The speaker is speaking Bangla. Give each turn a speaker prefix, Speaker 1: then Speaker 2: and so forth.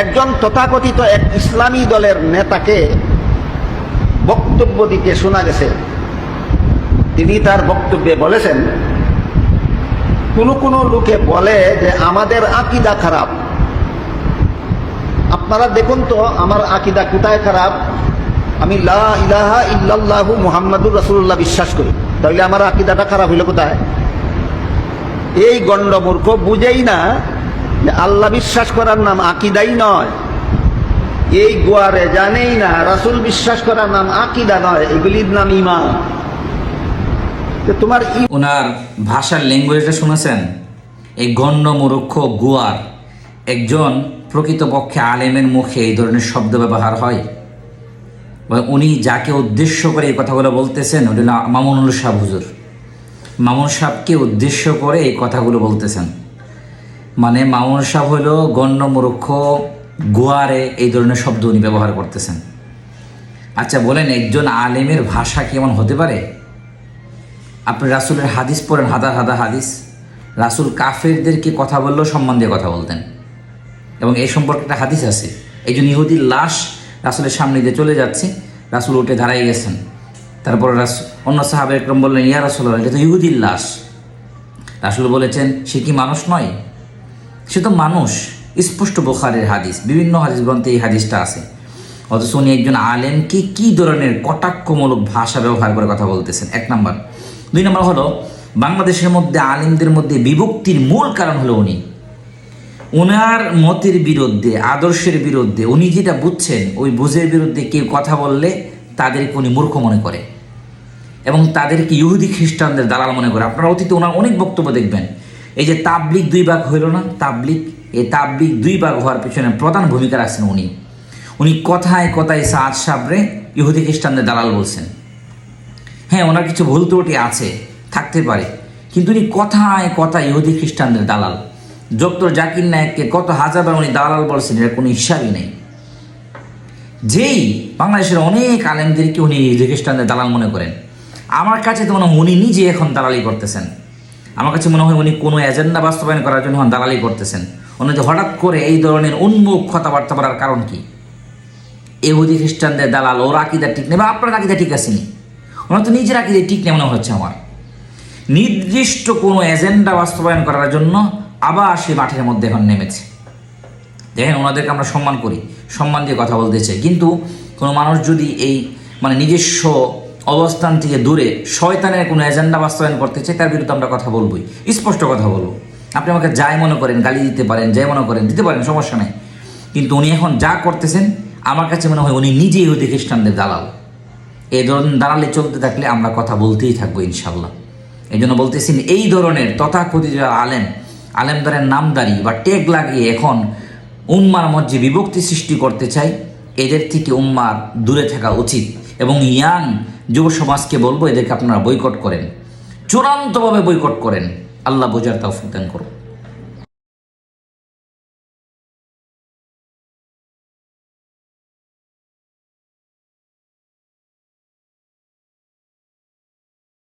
Speaker 1: একজন তথাকথিত এক ইসলামী দলের নেতাকে বক্তব্য দিতে শোনা গেছে। তিনি তার বক্তব্যে বলেছেন, কোনো লোকে বলে যে আমাদের আকীদা খারাপ। আপনারা দেখুন তো আমার আকীদা কোথায় খারাপ। আমি লা ইলাহা ইল্লাল্লাহু মুহাম্মাদুর রাসূলুল্লাহ বিশ্বাস করি, তাহলে আমার আকীদাটা খারাপ হইল কোথায়? এই গণ্ডমূর্খ বুঝেই না যে আল্লাহ বিশ্বাস করার নাম আকীদাই নয়। এই গোয়ারে জানেই না রাসূল বিশ্বাস করার নাম আকীদা নয়, এগুলির নাম ঈমান। তোমার
Speaker 2: ওনার ভাষার ল্যাঙ্গুয়েজটা শুনেছেন? এই গণ্ডমূর্খ গোয়ার একজন প্রকৃতপক্ষে আলেমের মুখে এই ধরনের শব্দ ব্যবহার হয়? উনি যাকে উদ্দেশ্য করে এই কথাগুলো বলতেছেন ওটা হলো মামুনুল সাহেব হুজুর। মামুন সাহেবকে উদ্দেশ্য করে এই কথাগুলো বলতেছেন। মানে মামুন সাহেব হলো গণ্ডমূর্খ গোয়ারে এই ধরনের শব্দ উনি ব্যবহার করতেছেন। আচ্ছা বলেন, একজন আলেমের ভাষা কেমন হতে পারে? আপনি রাসূলের হাদিস পড়েন, হাজার হাজার হাদিস। রাসূল কাফেরদেরকে কথা বললেও সম্মান দিয়ে কথা বলতেন, এবং এই সম্পর্কে একটা হাদিস আছে। একজন ইহুদির লাশ রাসূলের সামনে দিয়ে চলে যাচ্ছে, রাসূল উঠে দাঁড়াই গেছেন। তারপর অন্য সাহাবা একরম বললেন, ইয়া রাসূলুল্লাহ, এটা তো ইহুদির লাশ। রাসূল বলেছেন, সে কি মানুষ নয়? সে তো মানুষ। স্পষ্ট বুখারীর হাদিস, বিভিন্ন হাদিস গ্রন্থে এই হাদিসটা আছে। অথচ উনি একজন আলেমকে কী ধরনের কটাক্ষমূলক ভাষা ব্যবহার করে কথা বলতেছেন, এক নাম্বার। দুই নম্বর হলো, বাংলাদেশের মধ্যে আলেমদের মধ্যে বিভক্তির মূল কারণ হলো উনি। ওনার মতের বিরুদ্ধে, আদর্শের বিরুদ্ধে, উনি যেটা বুঝছেন ওই বুঝের বিরুদ্ধে কেউ কথা বললে তাদেরকে উনি মূর্খ মনে করে এবং তাদেরকে ইহুদি খ্রিস্টানদের দালাল মনে করে। আপনারা অতীতে ওনার অনেক বক্তব্য দেখবেন। এই যে তাবলিগ দুই ভাগ হইল না, এই তাবলিগ দুই ভাগ হওয়ার পিছনে প্রধান ভূমিকা রাখছেন উনি। উনি কথায় কথায় সাদ সাবরে ইহুদি খ্রিস্টানদের দালাল বলছেন। হ্যাঁ, ওনার কিছু ভুল ত্রুটি আছে, থাকতে পারে, কিন্তু উনি কথায় কথায় ইহুদি খ্রিস্টানদের দালাল। ডক্টর জাকির নায়েককে কত হাজারবার উনি দালাল বলছেন, এর কোনো হিসাবই নেই। যেই বাংলাদেশের অনেক আলেমদেরকে উনি ইহুদি খ্রিস্টানদের দালাল মনে করেন। আমার কাছে তো মনে হয় উনি নিজে এখন দালালি করতেছেন। আমার কাছে মনে হয় উনি কোনো এজেন্ডা বাস্তবায়ন করার জন্য এখন দালালি করতেছেন। উনি যে হঠাৎ করে এই ধরনের উন্মুখ কথাবার্তা বলার কারণ কি? ইহুদি খ্রিস্টানদের দালাল, ওর আকীদা ঠিক নেই বা আপনার আকীদা ঠিক আসেনি। ওনার তো নিজের আকীদা ঠিক নেই মনে হচ্ছে আমার। নির্দিষ্ট কোনো এজেন্ডা বাস্তবায়ন করার জন্য আবার সে মাঠের মধ্যে এখন নেমেছে। দেখেন, ওনাদেরকে আমরা সম্মান করি, সম্মান দিয়ে কথা বলতে চাই, কিন্তু কোনো মানুষ যদি এই নিজস্ব অবস্থান থেকে দূরে শয়তানের কোনো এজেন্ডা বাস্তবায়ন করতে চায়, তার বিরুদ্ধে আমরা কথা বলবই, স্পষ্ট কথা বলবো। আপনি আমাকে যাই মনে করেন, গালি দিতে পারেন, যাই মনে করেন দিতে পারেন, সমস্যা নেই। কিন্তু উনি এখন যা করতেছেন, আমার কাছে মনে হয় উনি নিজেই ইহুদি খ্রিস্টানদের দালাল। এই ধরনের দালালে চলতে থাকলে আমরা কথা বলতেই থাকবো ইনশাল্লাহ। এই জন্য বলতেছেন, এই ধরনের তথাকথিত আলেমদারের নামদারি বা টেগ লাগিয়ে এখন উম্মার মধ্যে বিভক্তি সৃষ্টি করতে চাই, এদের থেকে উম্মার দূরে থাকা উচিত। এবং ইয়াং যুব সমাজকে বলবো, এদেরকে আপনারা বয়কট করেন, চূড়ান্তভাবে বয়কট করেন। আল্লাহ বোঝার তৌফিক দান করুন।